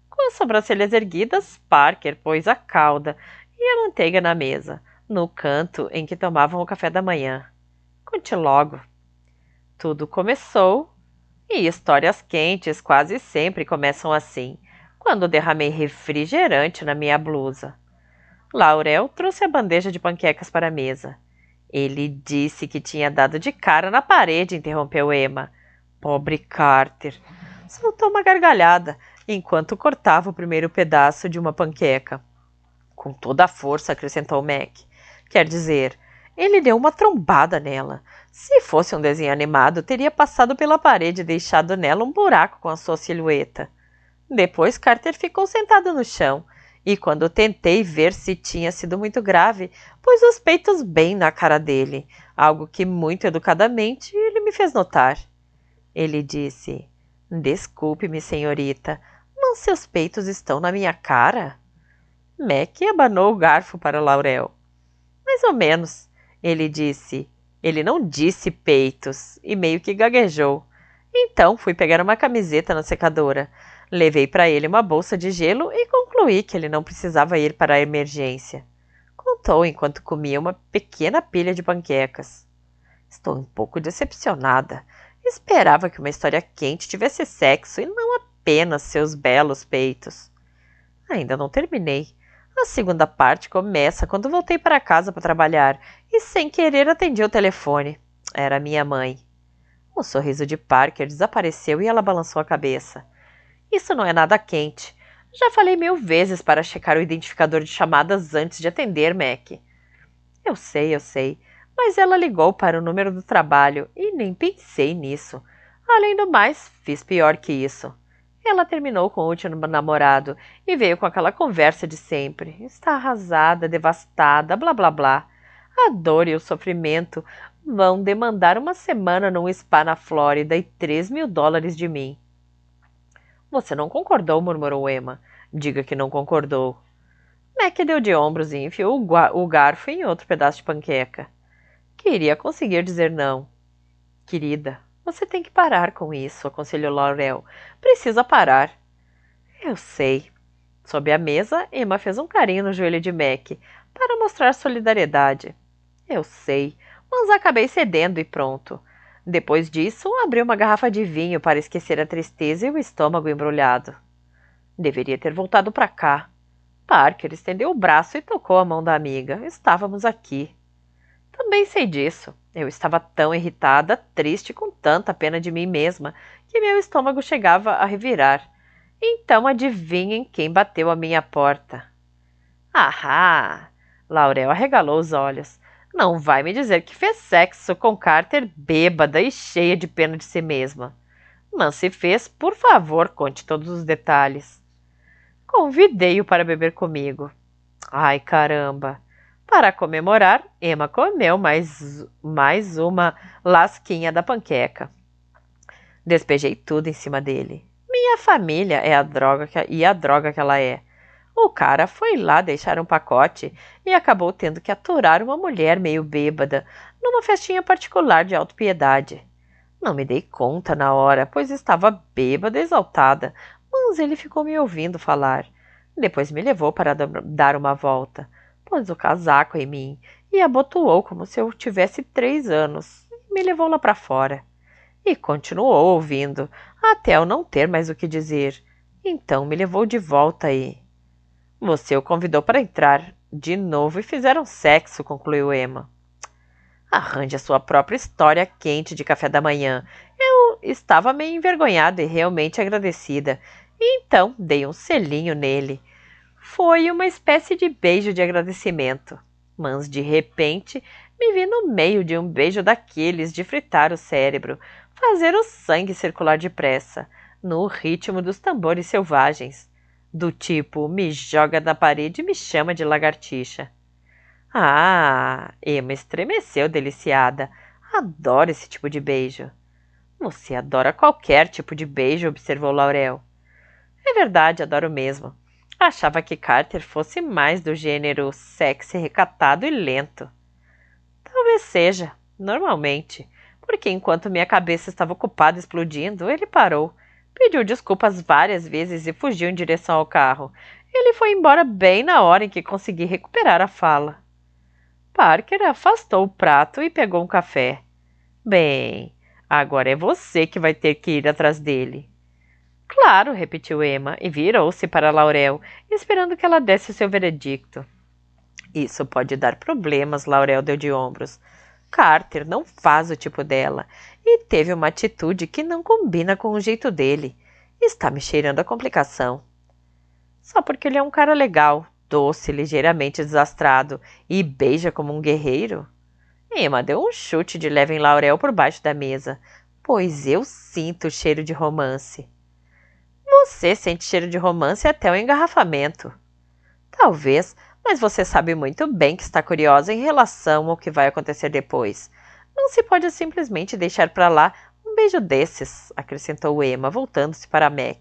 Com as sobrancelhas erguidas, Parker pôs a cauda e a manteiga na mesa, no canto em que tomavam o café da manhã. Conte logo. Tudo começou, e histórias quentes quase sempre começam assim, quando derramei refrigerante na minha blusa. Laurel trouxe a bandeja de panquecas para a mesa. Ele disse que tinha dado de cara na parede, interrompeu Emma. Pobre Carter. Soltou uma gargalhada, enquanto cortava o primeiro pedaço de uma panqueca. Com toda a força, acrescentou Mac. Quer dizer, ele deu uma trombada nela. Se fosse um desenho animado, teria passado pela parede e deixado nela um buraco com a sua silhueta. Depois Carter ficou sentado no chão, e quando tentei ver se tinha sido muito grave, pus os peitos bem na cara dele, algo que muito educadamente ele me fez notar. Ele disse, desculpe-me, senhorita, mas seus peitos estão na minha cara? Mac abanou o garfo para Laurel. Mais ou menos, ele disse. Ele não disse peitos, e meio que gaguejou. Então fui pegar uma camiseta na secadora. Levei para ele uma bolsa de gelo e concluí que ele não precisava ir para a emergência. Contou enquanto comia uma pequena pilha de panquecas. Estou um pouco decepcionada. Esperava que uma história quente tivesse sexo e não apenas seus belos peitos. Ainda não terminei. A segunda parte começa quando voltei para casa para trabalhar e, sem querer, atendi o telefone. Era minha mãe. O sorriso de Parker desapareceu e ela balançou a cabeça. Isso não é nada quente. Já falei 1000 vezes para checar o identificador de chamadas antes de atender, Mac. Eu sei, mas ela ligou para o número do trabalho e nem pensei nisso. Além do mais, fiz pior que isso. Ela terminou com o último namorado e veio com aquela conversa de sempre. Está arrasada, devastada, blá blá blá. A dor e o sofrimento vão demandar uma semana num spa na Flórida e $3.000 de mim. Você não concordou, murmurou Emma. Diga que não concordou. Mac deu de ombros e enfiou o garfo em outro pedaço de panqueca. Queria conseguir dizer não. Querida, você tem que parar com isso, aconselhou Laurel. Precisa parar. Eu sei. Sob a mesa, Emma fez um carinho no joelho de Mac, para mostrar solidariedade. Eu sei, mas acabei cedendo e pronto. Depois disso, abri uma garrafa de vinho para esquecer a tristeza e o estômago embrulhado. Deveria ter voltado para cá. Parker estendeu o braço e tocou a mão da amiga. Estávamos aqui. Também sei disso. Eu estava tão irritada, triste, com tanta pena de mim mesma, que meu estômago chegava a revirar. Então adivinhem quem bateu à minha porta. Ahá! Laurel arregalou os olhos. Não vai me dizer que fez sexo com Carter bêbada e cheia de pena de si mesma. Mas se fez, por favor, conte todos os detalhes. Convidei-o para beber comigo. Ai, caramba! Para comemorar, Emma comeu mais uma lasquinha da panqueca. Despejei tudo em cima dele. Minha família é a droga que ela é. O cara foi lá deixar um pacote e acabou tendo que aturar uma mulher meio bêbada numa festinha particular de autopiedade. Não me dei conta na hora, pois estava bêbada e exaltada, mas ele ficou me ouvindo falar. Depois me levou para dar uma volta, pôs o casaco em mim e abotoou como se eu tivesse 3 anos e me levou lá para fora. E continuou ouvindo, até eu não ter mais o que dizer. Então me levou de volta e... Você o convidou para entrar de novo e fizeram sexo, concluiu Emma. Arranje a sua própria história quente de café da manhã. Eu estava meio envergonhada e realmente agradecida. E então dei um selinho nele. Foi uma espécie de beijo de agradecimento. Mas de repente me vi no meio de um beijo daqueles de fritar o cérebro, fazer o sangue circular depressa, no ritmo dos tambores selvagens. Do tipo, me joga na parede e me chama de lagartixa. Ah, Emma estremeceu deliciada. Adoro esse tipo de beijo. Você adora qualquer tipo de beijo, observou Laurel. É verdade, adoro mesmo. Achava que Carter fosse mais do gênero sexy, recatado e lento. Talvez seja, normalmente, porque enquanto minha cabeça estava ocupada explodindo, ele parou, pediu desculpas várias vezes e fugiu em direção ao carro. Ele foi embora bem na hora em que consegui recuperar a fala. Parker afastou o prato e pegou um café. Bem, agora é você que vai ter que ir atrás dele. Claro, repetiu Emma e virou-se para Laurel, esperando que ela desse o seu veredicto. Isso pode dar problemas, Laurel deu de ombros. Carter não faz o tipo dela e teve uma atitude que não combina com o jeito dele. Está me cheirando a complicação. Só porque ele é um cara legal, doce, ligeiramente desastrado e beija como um guerreiro? Emma deu um chute de leve em Laurel por baixo da mesa. Pois eu sinto o cheiro de romance. Você sente cheiro de romance até o engarrafamento. Talvez, mas você sabe muito bem que está curiosa em relação ao que vai acontecer depois. Não se pode simplesmente deixar para lá um beijo desses, acrescentou Emma, voltando-se para Mac.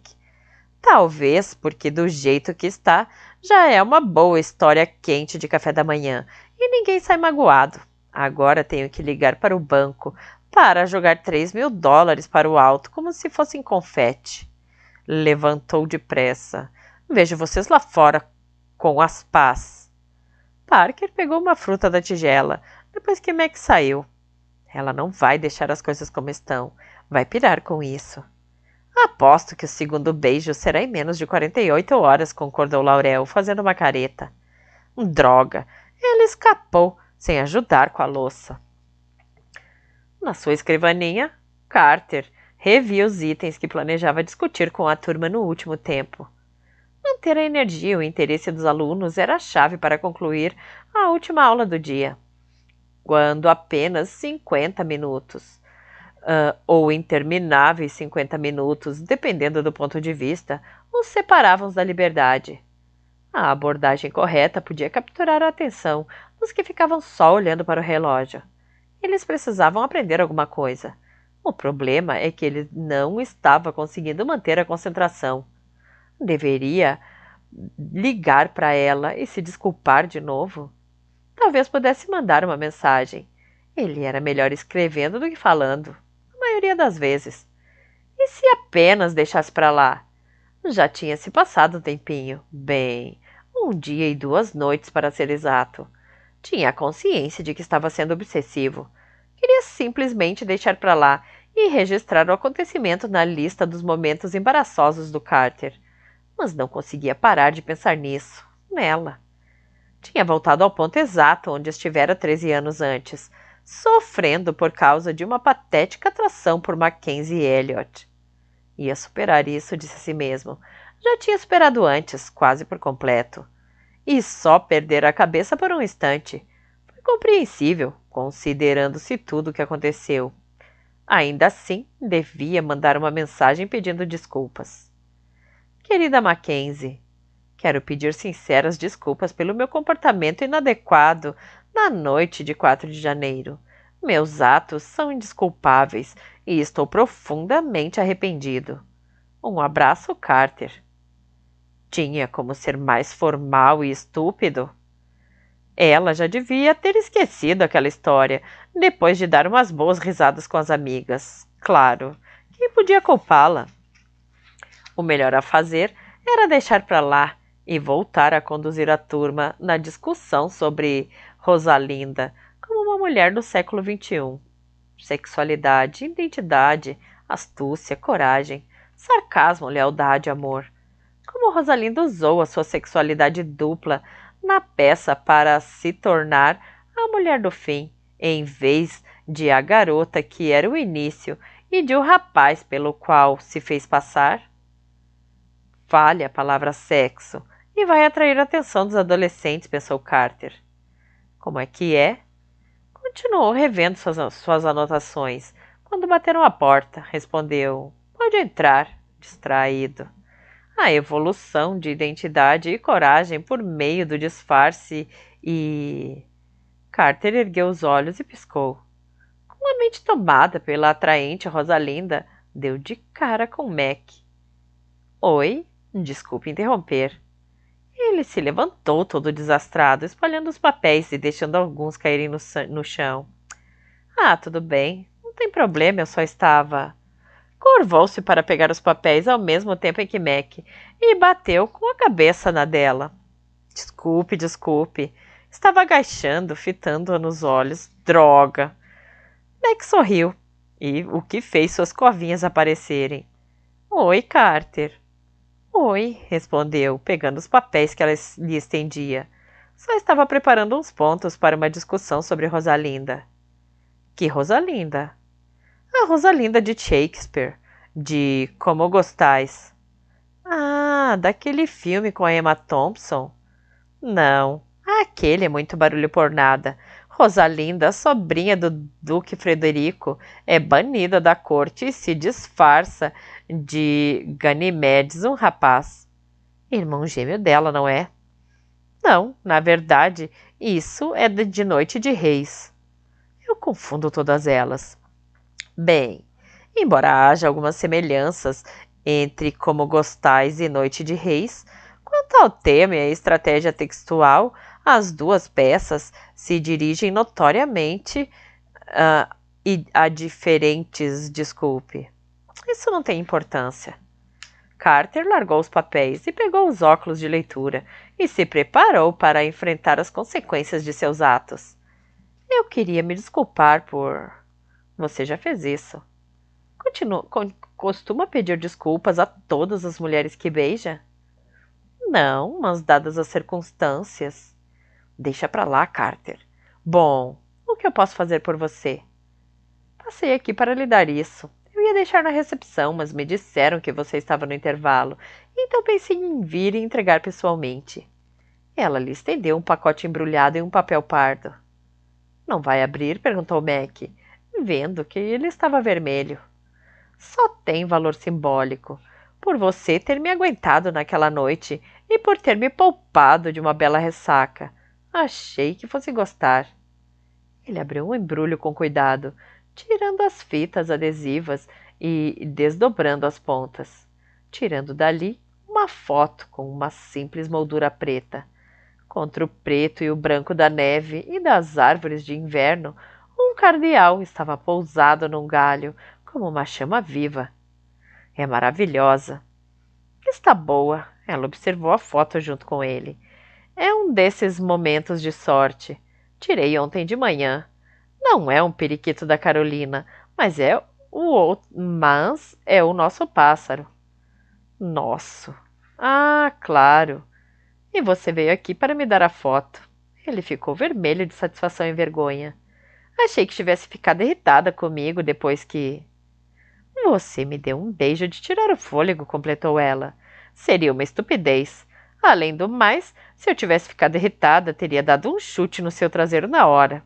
Talvez porque do jeito que está, já é uma boa história quente de café da manhã e ninguém sai magoado. Agora tenho que ligar para o banco para jogar $3.000 para o alto como se fossem confete. Levantou depressa. Vejo vocês lá fora com as pás. Parker pegou uma fruta da tigela, depois que Mac saiu. Ela não vai deixar as coisas como estão. Vai pirar com isso. Aposto que o segundo beijo será em menos de 48 horas, concordou Laurel, fazendo uma careta. Droga! Ele escapou, sem ajudar com a louça. Na sua escrivaninha, Carter revia os itens que planejava discutir com a turma no último tempo. Manter a energia e o interesse dos alunos era a chave para concluir a última aula do dia, quando apenas 50 minutos, ou intermináveis 50 minutos, dependendo do ponto de vista, os separavam da liberdade. A abordagem correta podia capturar a atenção dos que ficavam só olhando para o relógio. Eles precisavam aprender alguma coisa. O problema é que ele não estava conseguindo manter a concentração. Deveria ligar para ela e se desculpar de novo? Talvez pudesse mandar uma mensagem. Ele era melhor escrevendo do que falando, a maioria das vezes. E se apenas deixasse para lá? Já tinha se passado um tempinho. Bem, 1 dia e 2 noites para ser exato. Tinha a consciência de que estava sendo obsessivo. Queria simplesmente deixar para lá e registrar o acontecimento na lista dos momentos embaraçosos do Carter. Mas não conseguia parar de pensar nisso, nela. Tinha voltado ao ponto exato onde estivera 13 anos antes, sofrendo por causa de uma patética atração por Mackenzie Elliot. Ia superar isso, disse a si mesmo. Já tinha superado antes, quase por completo. E só perder a cabeça por um instante. Foi compreensível, considerando-se tudo o que aconteceu. Ainda assim, devia mandar uma mensagem pedindo desculpas. Querida Mackenzie, quero pedir sinceras desculpas pelo meu comportamento inadequado na noite de 4 de janeiro. Meus atos são indesculpáveis e estou profundamente arrependido. Um abraço, Carter. Tinha como ser mais formal e estúpido? Ela já devia ter esquecido aquela história, depois de dar umas boas risadas com as amigas. Claro, quem podia culpá-la? O melhor a fazer era deixar para lá e voltar a conduzir a turma na discussão sobre Rosalinda como uma mulher do século XXI. Sexualidade, identidade, astúcia, coragem, sarcasmo, lealdade, amor. Como Rosalinda usou a sua sexualidade dupla na peça para se tornar a mulher do fim, em vez de a garota que era o início e de o rapaz pelo qual se fez passar? Fale a palavra sexo e vai atrair a atenção dos adolescentes, pensou Carter. Como é que é? Continuou revendo suas anotações. Quando bateram a porta, respondeu: Pode entrar, distraído. A evolução de identidade e coragem por meio do disfarce e... Carter ergueu os olhos e piscou. Com a mente tomada pela atraente Rosalinda, deu de cara com Mac. Oi, desculpe interromper. Ele se levantou todo desastrado, espalhando os papéis e deixando alguns caírem no chão. Ah, tudo bem. Não tem problema, eu só estava... Curvou-se para pegar os papéis ao mesmo tempo em que Mac e bateu com a cabeça na dela. Desculpe, desculpe. Estava agachando, fitando-a nos olhos. Droga! Mac sorriu, e o que fez suas covinhas aparecerem. Oi, Carter. Oi, respondeu, pegando os papéis que ela lhe estendia. Só estava preparando uns pontos para uma discussão sobre Rosalinda. Que Rosalinda? A Rosalinda de Shakespeare, de Como Gostais. Ah, daquele filme com a Emma Thompson? Não, aquele é muito barulho por nada. Rosalinda, sobrinha do Duque Frederico, é banida da corte e se disfarça de Ganimedes, um rapaz. Irmão gêmeo dela, não é? Não, na verdade, isso é de Noite de Reis. Eu confundo todas elas. Bem, embora haja algumas semelhanças entre Como Gostais e Noite de Reis, quanto ao tema e à estratégia textual, as duas peças se dirigem notoriamente a diferentes. Desculpe. Isso não tem importância. Carter largou os papéis e pegou os óculos de leitura e se preparou para enfrentar as consequências de seus atos. Eu queria me desculpar por... Você já fez isso. Costuma pedir desculpas a todas as mulheres que beija? Não, mas dadas as circunstâncias. Deixa pra lá, Carter. Bom, o que eu posso fazer por você? Passei aqui para lhe dar isso. Eu ia deixar na recepção, mas me disseram que você estava no intervalo, então pensei em vir e entregar pessoalmente. Ela lhe estendeu um pacote embrulhado em um papel pardo. Não vai abrir? Perguntou Mac, vendo que ele estava vermelho. Só tem valor simbólico, por você ter me aguentado naquela noite e por ter me poupado de uma bela ressaca. Achei que fosse gostar. Ele abriu um embrulho com cuidado, tirando as fitas adesivas e desdobrando as pontas, tirando dali uma foto com uma simples moldura preta. Contra o preto e o branco da neve e das árvores de inverno, um cardeal estava pousado num galho, como uma chama viva. É maravilhosa. Está boa, ela observou a foto junto com ele. É um desses momentos de sorte. Tirei ontem de manhã. Não é um periquito da Carolina, mas é o nosso pássaro. Nosso. Ah, claro. E você veio aqui para me dar a foto. Ele ficou vermelho de satisfação e vergonha. Achei que tivesse ficado irritada comigo depois que... Você me deu um beijo de tirar o fôlego, completou ela. Seria uma estupidez. Além do mais, se eu tivesse ficado irritada, teria dado um chute no seu traseiro na hora.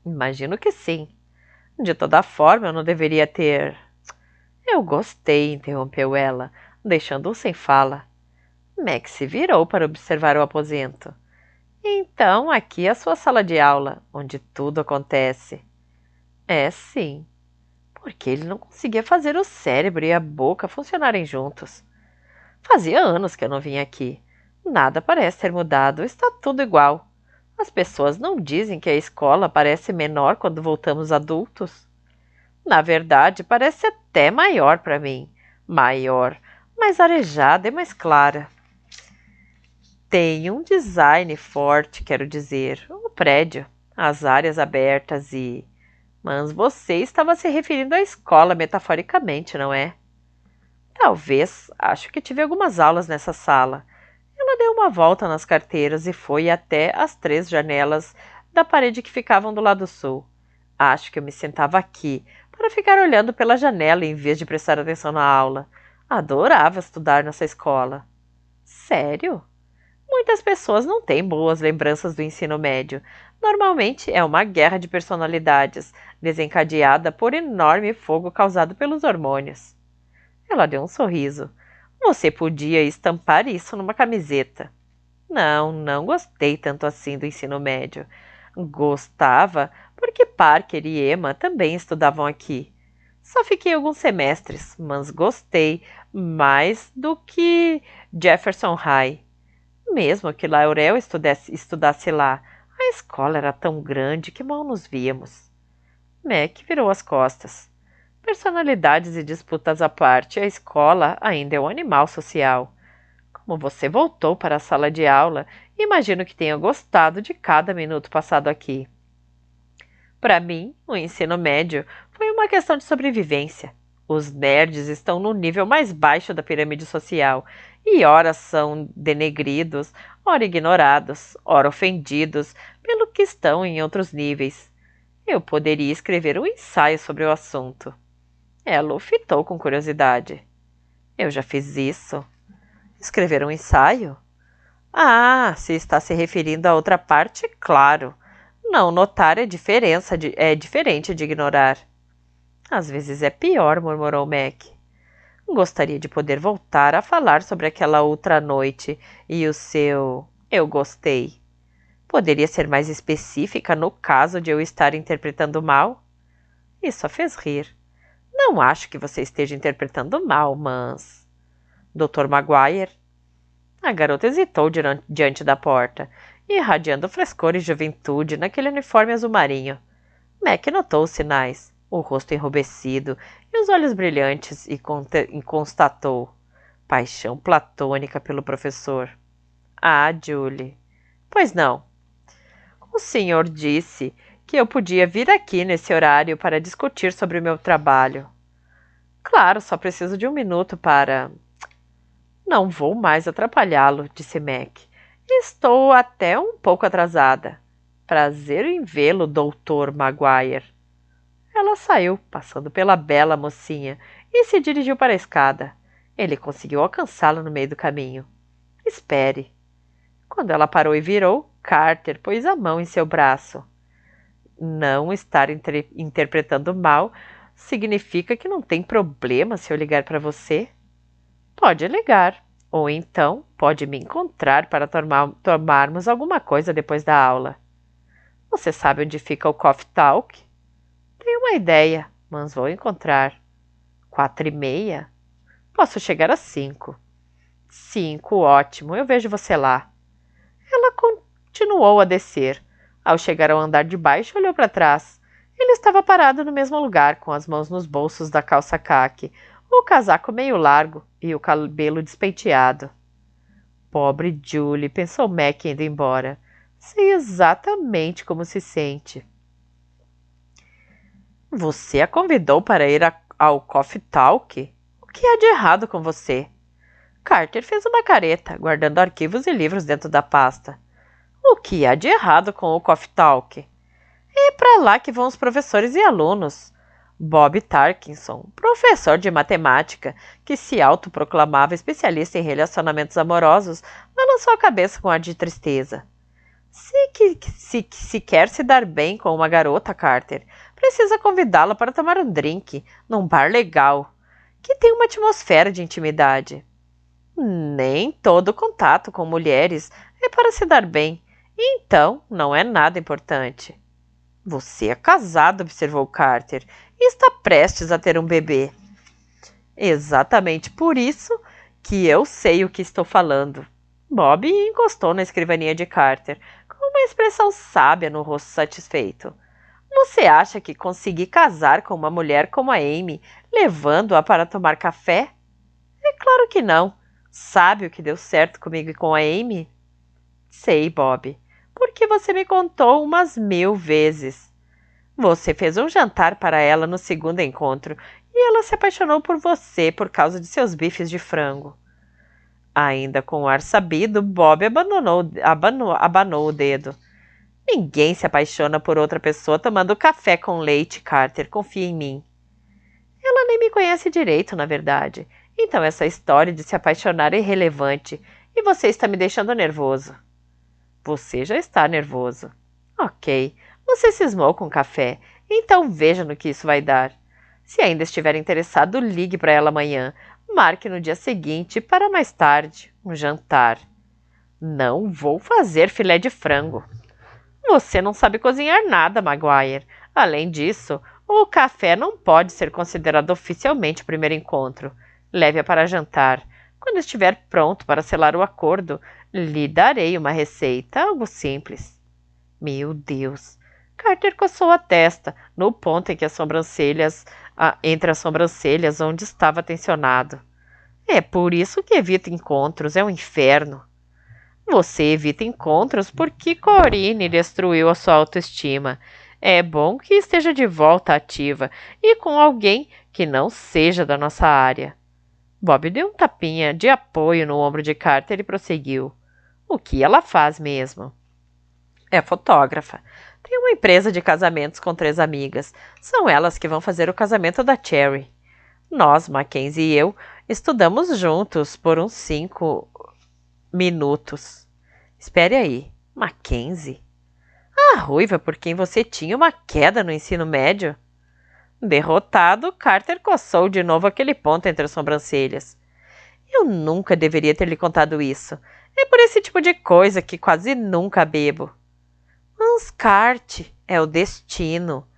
Imagino que sim. De toda forma, eu não deveria ter... Eu gostei, interrompeu ela, deixando-o sem fala. Max se virou para observar o aposento. Então, aqui é a sua sala de aula, onde tudo acontece. É, sim. Porque ele não conseguia fazer o cérebro e a boca funcionarem juntos. Fazia anos que eu não vinha aqui. Nada parece ter mudado, está tudo igual. As pessoas não dizem que a escola parece menor quando voltamos adultos? Na verdade, parece até maior para mim. Maior, mais arejada e mais clara. Tem um design forte, quero dizer, o prédio, as áreas abertas e... Mas você estava se referindo à escola metaforicamente, não é? Talvez, acho que tive algumas aulas nessa sala. Ela deu uma volta nas carteiras e foi até as 3 janelas da parede que ficavam do lado sul. Acho que eu me sentava aqui, para ficar olhando pela janela em vez de prestar atenção na aula. Adorava estudar nessa escola. Sério? Muitas pessoas não têm boas lembranças do ensino médio. Normalmente é uma guerra de personalidades, desencadeada por enorme fogo causado pelos hormônios. Ela deu um sorriso. Você podia estampar isso numa camiseta. Não, não gostei tanto assim do ensino médio. Gostava porque Parker e Emma também estudavam aqui. Só fiquei alguns semestres, mas gostei mais do que Jefferson High. Mesmo que Laurel estudasse lá, a escola era tão grande que mal nos víamos. Mac virou as costas. Personalidades e disputas à parte, a escola ainda é um animal social. Como você voltou para a sala de aula, imagino que tenha gostado de cada minuto passado aqui. Para mim, o ensino médio foi uma questão de sobrevivência. Os nerds estão no nível mais baixo da pirâmide social e ora são denegridos, ora ignorados, ora ofendidos pelo que estão em outros níveis. Eu poderia escrever um ensaio sobre o assunto. Ela o fitou com curiosidade. Eu já fiz isso. Escrever um ensaio? Ah, se está se referindo a outra parte, claro. Não notar é diferente de ignorar. Às vezes é pior, murmurou Mac. Gostaria de poder voltar a falar sobre aquela outra noite e o seu eu gostei. Poderia ser mais específica no caso de eu estar interpretando mal? Isso a fez rir. Não acho que você esteja interpretando mal, mas... Dr. Maguire? A garota hesitou diante da porta, irradiando frescor e juventude naquele uniforme azul marinho. Mac notou os sinais, o rosto enrubescido e os olhos brilhantes e constatou paixão platônica pelo professor. Ah, Julie. Pois não. O senhor disse que eu podia vir aqui nesse horário para discutir sobre o meu trabalho. Claro, só preciso de um minuto para... Não vou mais atrapalhá-lo, disse Mac. Estou até um pouco atrasada. Prazer em vê-lo, doutor Maguire. Ela saiu, passando pela bela mocinha, e se dirigiu para a escada. Ele conseguiu alcançá-la no meio do caminho. Espere. Quando ela parou e virou, Carter pôs a mão em seu braço. Não estar interpretando mal significa que não tem problema se eu ligar para você? Pode ligar, ou então pode me encontrar para tomarmos alguma coisa depois da aula. Você sabe onde fica o Coffee Talk? Tenho uma ideia, mas vou encontrar. 4:30? Posso chegar às 5. 5, ótimo, eu vejo você lá. Ela continuou a descer. Ao chegar ao andar de baixo, olhou para trás. Ele estava parado no mesmo lugar, com as mãos nos bolsos da calça caque, o casaco meio largo e o cabelo despenteado. Pobre Julie, pensou Mac indo embora. Sei exatamente como se sente. Você a convidou para ir ao Coffee Talk? O que há de errado com você? Carter fez uma careta, guardando arquivos e livros dentro da pasta. O que há de errado com o Coffee Talk? É para lá que vão os professores e alunos. Bob Tarkinson, professor de matemática, que se autoproclamava especialista em relacionamentos amorosos, balançou a cabeça com ar de tristeza. Se quer se dar bem com uma garota, Carter, precisa convidá-la para tomar um drink num bar legal, que tem uma atmosfera de intimidade. Nem todo contato com mulheres é para se dar bem, e então não é nada importante. Você é casado, observou Carter, e está prestes a ter um bebê. Exatamente por isso que eu sei o que estou falando. Bob encostou na escrivaninha de Carter, com uma expressão sábia no rosto satisfeito. Você acha que consegui casar com uma mulher como a Amy, levando-a para tomar café? É claro que não. Sabe o que deu certo comigo e com a Amy? Sei, Bob, porque você me contou umas 1000 vezes. Você fez um jantar para ela no segundo encontro e ela se apaixonou por você por causa de seus bifes de frango. Ainda com o ar sabido, Bob abanou o dedo. Ninguém se apaixona por outra pessoa tomando café com leite, Carter. Confia em mim. Ela nem me conhece direito, na verdade. Então essa história de se apaixonar é irrelevante e você está me deixando nervoso. Você já está nervoso. Ok, você cismou com café, então veja no que isso vai dar. Se ainda estiver interessado, ligue para ela amanhã. Marque no dia seguinte para mais tarde, um jantar. Não vou fazer filé de frango. Você não sabe cozinhar nada, Maguire. Além disso, o café não pode ser considerado oficialmente o primeiro encontro. Leve-a para jantar. Quando estiver pronto para selar o acordo, lhe darei uma receita, algo simples. Meu Deus! Carter coçou a testa, no ponto em que entre as sobrancelhas, onde estava tensionado. É por isso que evita encontros, é um inferno. Você evita encontros porque Corinne destruiu a sua autoestima. É bom que esteja de volta ativa e com alguém que não seja da nossa área. Bob deu um tapinha de apoio no ombro de Carter e prosseguiu. O que ela faz mesmo? É fotógrafa. Tem uma empresa de casamentos com 3 amigas. São elas que vão fazer o casamento da Cherry. Nós, Mackenzie e eu, estudamos juntos por uns 5 minutos. Espere aí, Mackenzie? A ruiva por quem você tinha uma queda no ensino médio? Derrotado, Carter coçou de novo aquele ponto entre as sobrancelhas. Eu nunca deveria ter lhe contado isso. É por esse tipo de coisa que quase nunca bebo. Anscarte é o destino.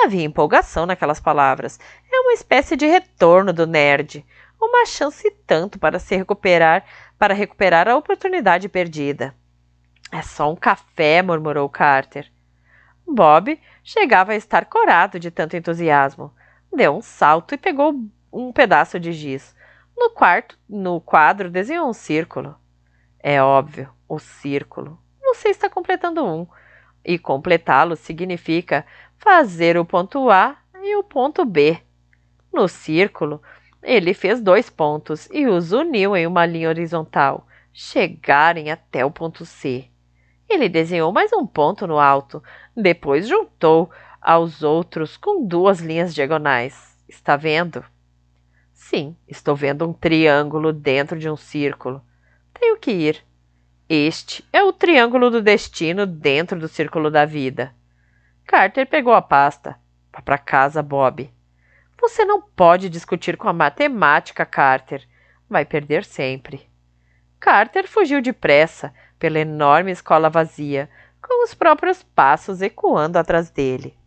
Havia empolgação naquelas palavras. É uma espécie de retorno do nerd. Uma chance e tanto para recuperar a oportunidade perdida. É só um café, murmurou Carter. Bob chegava a estar corado de tanto entusiasmo. Deu um salto e pegou um pedaço de giz. No quadro, desenhou um círculo. É óbvio, o círculo. Você está completando um. E completá-lo significa fazer o ponto A e o ponto B. No círculo, ele fez 2 pontos e os uniu em uma linha horizontal, chegarem até o ponto C. Ele desenhou mais um ponto no alto, depois juntou aos outros com 2 linhas diagonais. Está vendo? Sim, estou vendo um triângulo dentro de um círculo. Tenho que ir. Este é o triângulo do destino dentro do círculo da vida. Carter pegou a pasta. Vá para casa, Bob. Você não pode discutir com a matemática, Carter. Vai perder sempre. Carter fugiu depressa pela enorme escola vazia, com os próprios passos ecoando atrás dele.